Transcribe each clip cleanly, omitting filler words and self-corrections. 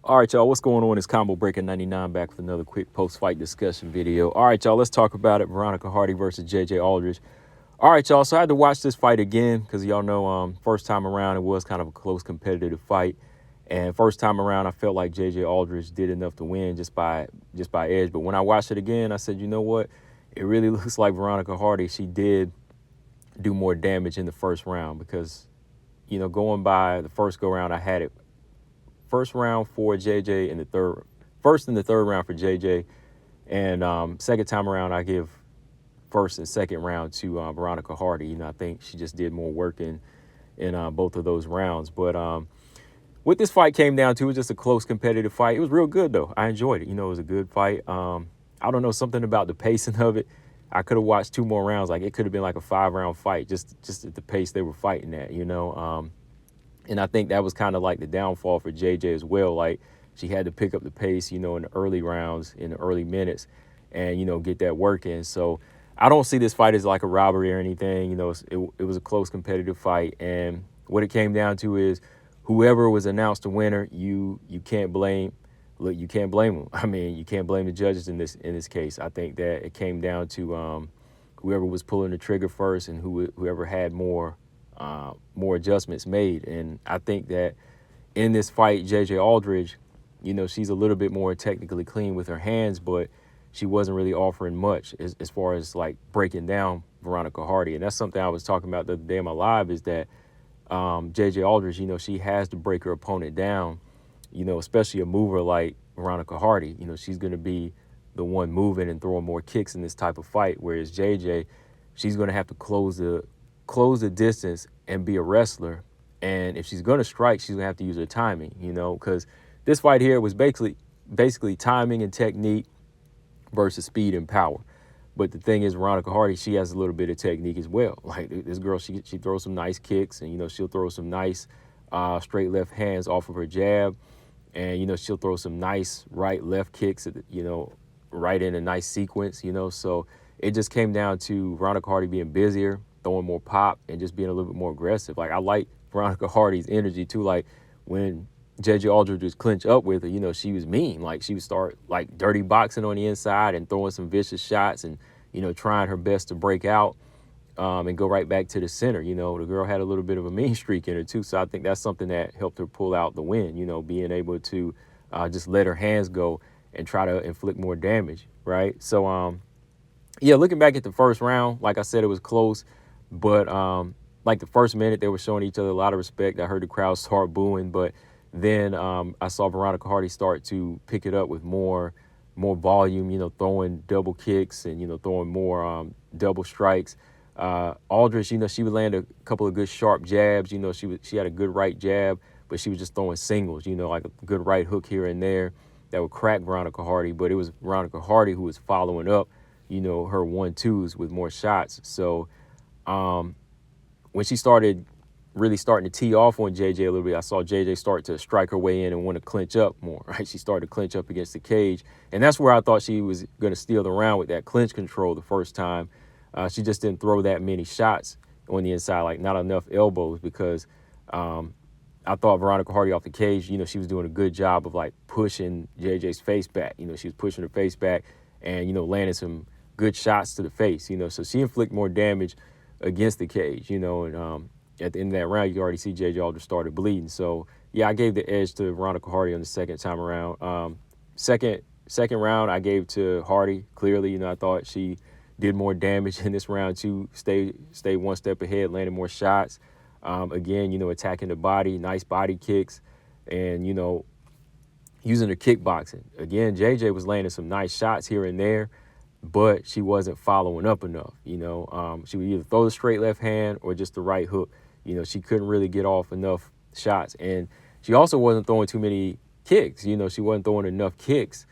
All right, y'all, what's going on? It's Combo Breaker 99 back with another quick post-fight discussion video. All right, y'all, let's talk about it. Veronica Hardy versus JJ Aldrich. All right, y'all, so I had to watch this fight again because y'all know first time around it was kind of a close competitive fight. And first time around, I felt like JJ Aldrich did enough to win just by edge. But when I watched it again, I said, you know what? It really looks like Veronica Hardy, she did do more damage in the first round because, going by the first go-round, I had it first round for JJ and first and the third round for JJ. And second time around, I give first and second round to Veronica Hardy. I think she just did more work in both of those rounds. But what this fight came down to was just a close competitive fight. It was real good, though. I enjoyed it. It was a good fight. I don't know, something about the pacing of it. I could have watched two more rounds. Like, it could have been like a 5-round fight just at the pace they were fighting at, and I think that was kind of like the downfall for JJ as well. Like, she had to pick up the pace, in the early rounds, in the early minutes, and, get that work in. So I don't see this fight as like a robbery or anything. It was a close competitive fight. And what it came down to is whoever was announced the winner, you can't blame. Look, you can't blame them. I mean, you can't blame the judges in this case. I think that it came down to whoever was pulling the trigger first and whoever had more adjustments made. And I think that in this fight, JJ Aldrich, she's a little bit more technically clean with her hands, but she wasn't really offering much as far as like breaking down Veronica Hardy. And that's something I was talking about the other day in my live, is that JJ Aldrich, she has to break her opponent down, especially a mover like Veronica Hardy. She's going to be the one moving and throwing more kicks in this type of fight, whereas JJ, she's going to have to close the distance and be a wrestler. And if she's going to strike, she's going to have to use her timing, because this fight here was basically timing and technique versus speed and power. But the thing is, Veronica Hardy, she has a little bit of technique as well. Like, this girl, she throws some nice kicks, and, she'll throw some nice straight left hands off of her jab. And, she'll throw some nice right-left kicks, right in a nice sequence, So it just came down to Veronica Hardy being busier, throwing more pop, and just being a little bit more aggressive. Like, I like Veronica Hardy's energy, too. Like, when JJ Aldrich was clinch up with her, she was mean. Like, she would start, like, dirty boxing on the inside and throwing some vicious shots and, trying her best to break out and go right back to the center. The girl had a little bit of a mean streak in her, too. So I think that's something that helped her pull out the win, being able to just let her hands go and try to inflict more damage, right? So, yeah, looking back at the first round, like I said, it was close. But, like, the first minute, they were showing each other a lot of respect. I heard the crowd start booing, but then I saw Veronica Hardy start to pick it up with more volume, throwing double kicks and, throwing more double strikes. Aldrich, she would land a couple of good sharp jabs. She had a good right jab, but she was just throwing singles, like a good right hook here and there that would crack Veronica Hardy. But it was Veronica Hardy who was following up, her 1-2s with more shots. So when she started to tee off on JJ a little bit, I saw JJ start to strike her way in and want to clinch up more, right? She started to clinch up against the cage. And that's where I thought she was going to steal the round with that clinch control the first time. She just didn't throw that many shots on the inside, like not enough elbows, because I thought Veronica Hardy off the cage, she was doing a good job of like pushing JJ's face back. She was pushing her face back and, landing some good shots to the face, so she inflicted more damage against the cage, and at the end of that round, you already see JJ Aldrich started bleeding. So, yeah, I gave the edge to Veronica Hardy on the second time around. Second round, I gave to Hardy. Clearly, I thought she did more damage in this round too. Stay one step ahead, landing more shots. Again, attacking the body, nice body kicks, and, using her kickboxing. Again, JJ was landing some nice shots here and there, but she wasn't following up enough. She would either throw the straight left hand or just the right hook. She couldn't really get off enough shots. And she also wasn't throwing too many kicks. She wasn't throwing enough kicks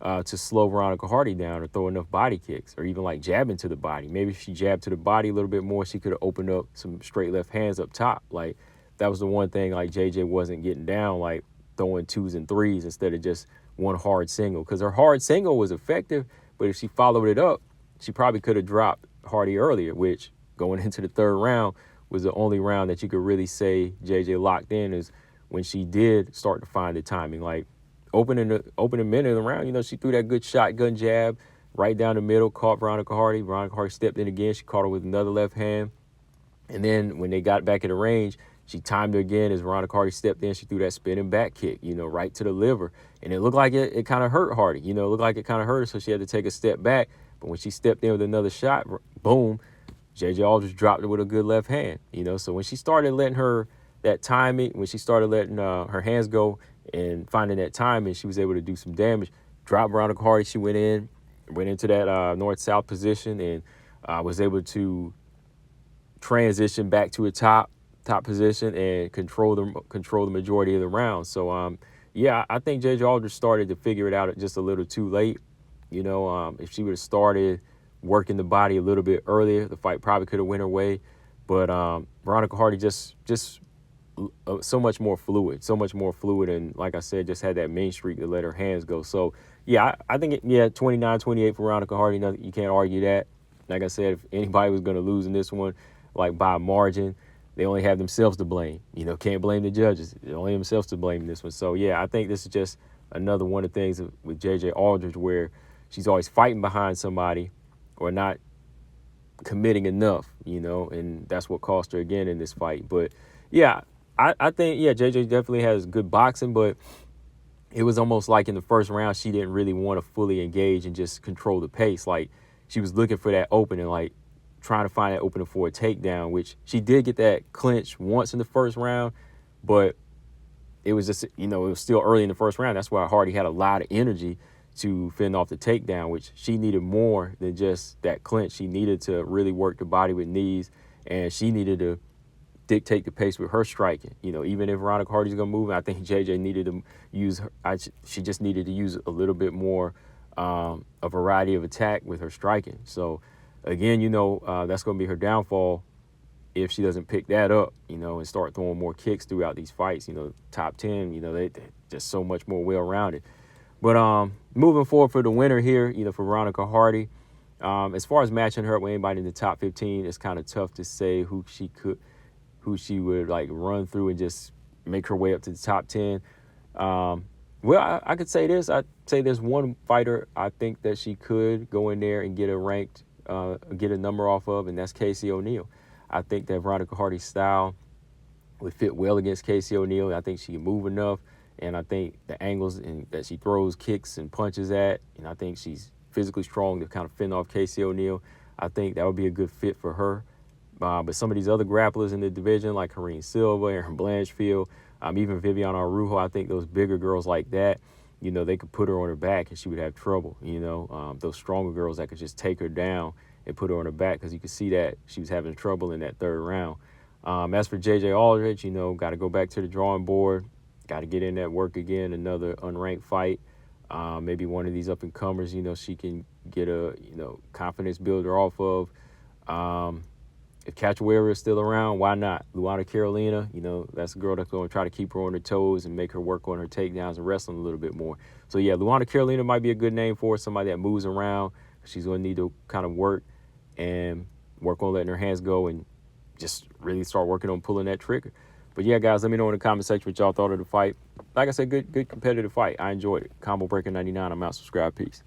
to slow Veronica Hardy down, or throw enough body kicks, or even like jabbing to the body. Maybe if she jabbed to the body a little bit more, she could have opened up some straight left hands up top. Like, that was the one thing, like, JJ wasn't getting down, like throwing 2s and 3s instead of just one hard single. Because her hard single was effective, but if she followed it up, she probably could have dropped Hardy earlier, which, going into the third round, was the only round that you could really say JJ locked in, is when she did start to find the timing. Like, opening minute of the round, you know, she threw that good shotgun jab right down the middle, caught Veronica Hardy. Veronica Hardy stepped in again. She caught her with another left hand. And then when they got back in the range, she timed her again as Veronica Hardy stepped in. She threw that spinning back kick, you know, right to the liver. And it looked like it kind of hurt Hardy. You know, it looked like it kind of hurt her, so she had to take a step back. But when she stepped in with another shot, boom, JJ Aldrich dropped her with a good left hand. You know, so when she started letting that timing, when she started letting her hands go and finding that timing, she was able to do some damage. Dropped Veronica Hardy. She went into that north-south position and was able to transition back to a top position and control the majority of the round. So yeah, I think JJ Aldrich started to figure it out just a little too late. You know, if she would have started working the body a little bit earlier, the fight probably could have went her way. But Veronica Hardy just so much more fluid, and like I said, just had that main streak to let her hands go. So yeah, I think 29-28 for Veronica Hardy. You can't argue that. Like I said, if anybody was going to lose in this one, like by a margin, they only have themselves to blame. You know, can't blame the judges. They only have themselves to blame in this one. So yeah, I think this is just another one of the things with JJ Aldrich where she's always fighting behind somebody or not committing enough, you know, and that's what cost her again in this fight. But yeah, I think, JJ definitely has good boxing, but it was almost like in the first round, she didn't really want to fully engage and just control the pace. Like she was looking for that opening, like trying to find that opening for a takedown, which she did get that clinch once in the first round, but it was just, you know, it was still early in the first round. That's why Hardy had a lot of energy to fend off the takedown, which she needed more than just that clinch. She needed to really work the body with knees, and she needed to dictate the pace with her striking. You know, even if Veronica Hardy's gonna move, I think JJ needed to use she just needed to use a little bit more a variety of attack with her striking. So again, you know, that's gonna be her downfall if she doesn't pick that up, you know, and start throwing more kicks throughout these fights. You know, top 10, you know, they're just so much more well-rounded. But moving forward for the winner here, you know, for Veronica Hardy, as far as matching her up with anybody in the top 15, it's kind of tough to say who she would like run through and just make her way up to the top 10. Well, I could say this. I'd say there's one fighter I think that she could go in there and get a number off of, and that's Casey O'Neill. I think that Veronica Hardy's style would fit well against Casey O'Neill. I think she can move enough, and I think the angles that she throws kicks and punches at, and I think she's physically strong to kind of fend off Casey O'Neill. I think that would be a good fit for her. But some of these other grapplers in the division, like Karine Silva, Erin Blanchfield, even Viviana Araujo, I think those bigger girls like that, you know, they could put her on her back and she would have trouble. You know, those stronger girls that could just take her down and put her on her back, because you could see that she was having trouble in that third round. As for JJ Aldrich, you know, got to go back to the drawing board, got to get in that work again, another unranked fight. Maybe one of these up-and-comers, you know, she can get a, you know, confidence builder off of. If Cachoeira is still around, why not? Luana Carolina, you know, that's a girl that's going to try to keep her on her toes and make her work on her takedowns and wrestling a little bit more. So, yeah, Luana Carolina might be a good name for her, somebody that moves around. She's going to need to kind of work on letting her hands go and just really start working on pulling that trigger. But, yeah, guys, let me know in the comment section what y'all thought of the fight. Like I said, good competitive fight. I enjoyed it. Combo Breaker 99. I'm out. Subscribe. Peace.